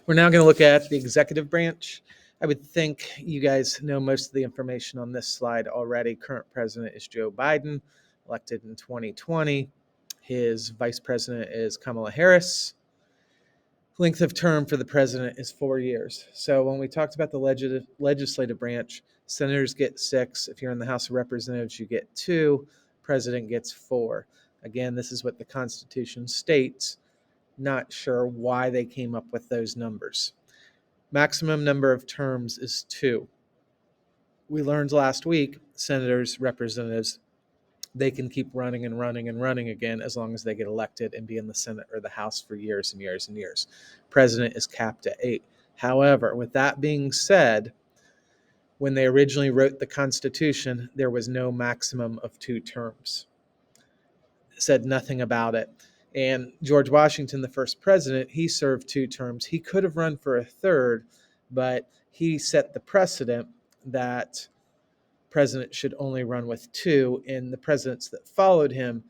We're now going to look at the executive branch. I would think you guys know most of the information on this slide already. Current president is Joe Biden, elected in 2020. His vice president is Kamala Harris. Length of term for the president is 4 years. So when we talked about the legislative branch, senators get 6. If you're in the House of Representatives, you get 2. President gets 4. Again, this is what the Constitution states. Not sure why they came up with those numbers. Maximum number of terms is 2. We learned last week, senators, representatives, they can keep running and running and running again as long as they get elected and be in the Senate or the House for years and years and years. President is capped at 8. However, with that being said, when they originally wrote the Constitution, there was no maximum of 2 terms. It said nothing about it. And George Washington, the first president, he served 2 terms. He could have run for a third, but he set the precedent that president should only run with 2, and the presidents that followed him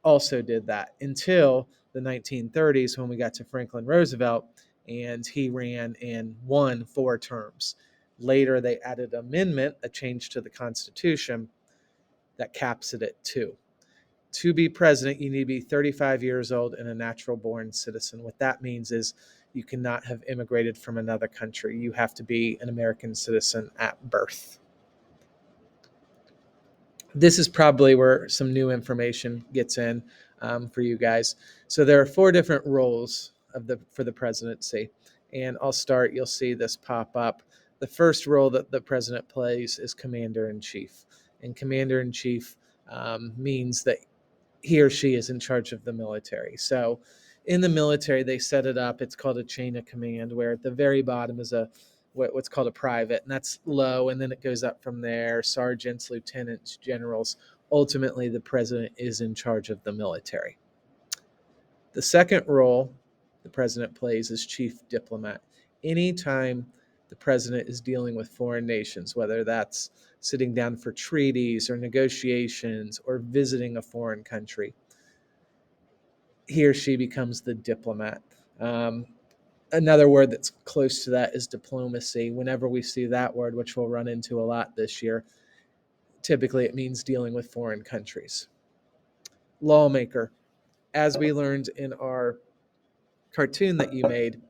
also did that until the 1930s when we got to Franklin Roosevelt, and he ran and won 4 terms. Later, they added an amendment, a change to the Constitution that caps it at 2. To be president, you need to be 35 years old and a natural-born citizen. What that means is you cannot have immigrated from another country. You have to be an American citizen at birth. This is probably where some new information gets in for you guys. So there are 4 different roles for the presidency. And I'll start, you'll see this pop up. The first role that the president plays is commander-in-chief. And commander-in-chief means that he or she is in charge of the military. So in the military, they set it up. It's called a chain of command, where at the very bottom is what's called a private, and that's low, and then it goes up from there, sergeants, lieutenants, generals. Ultimately, the president is in charge of the military. The second role the president plays is chief diplomat. Anytime the president is dealing with foreign nations, whether that's sitting down for treaties or negotiations or visiting a foreign country, he or she becomes the diplomat. Another word that's close to that is diplomacy. Whenever we see that word, which we'll run into a lot this year, typically it means dealing with foreign countries. Lawmaker. As we learned in our cartoon that you made,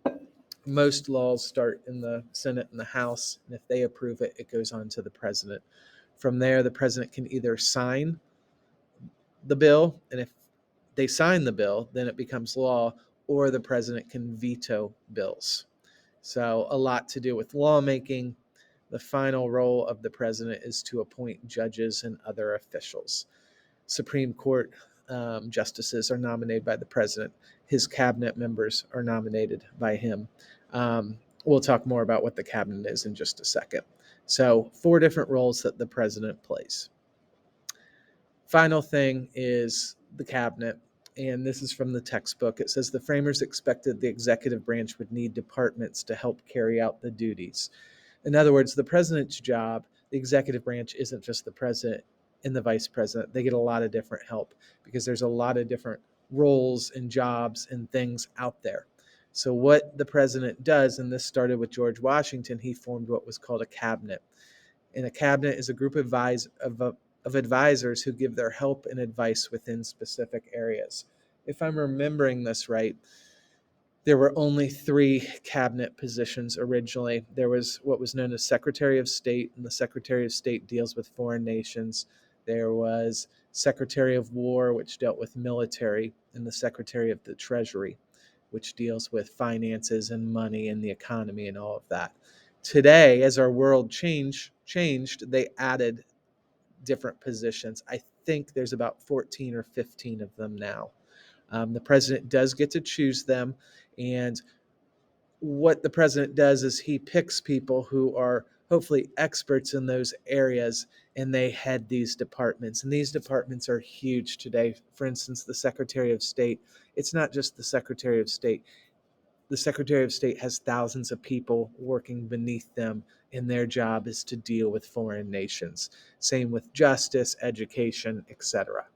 most laws start in the Senate and the House, and if they approve it, it goes on to the president. From there, the president can either sign the bill, and if they sign the bill, then it becomes law, or the president can veto bills. So a lot to do with lawmaking. The final role of the president is to appoint judges and other officials. Supreme Court justices are nominated by the president. His cabinet members are nominated by him. We'll talk more about what the cabinet is in just a second. So 4 different roles that the president plays. Final thing is the cabinet, and this is from the textbook. It says the framers expected the executive branch would need departments to help carry out the duties. In other words, the president's job, the executive branch, isn't just the president and the vice president. They get a lot of different help because there's a lot of different roles and jobs and things out there. So what the president does, and this started with George Washington, he formed what was called a cabinet. And a cabinet is a group of advisors who give their help and advice within specific areas. If I'm remembering this right, there were only 3 cabinet positions originally. There was what was known as Secretary of State, and the Secretary of State deals with foreign nations. There was Secretary of War, which dealt with military, and the Secretary of the Treasury, which deals with finances and money and the economy and all of that. Today, as our world changed, they added different positions. I think there's about 14 or 15 of them now. The president does get to choose them, and what the president does is he picks people who are hopefully experts in those areas, and they head these departments. And these departments are huge today. For instance, the Secretary of State, it's not just the Secretary of State. The Secretary of State has thousands of people working beneath them, and their job is to deal with foreign nations. Same with justice, education, etc.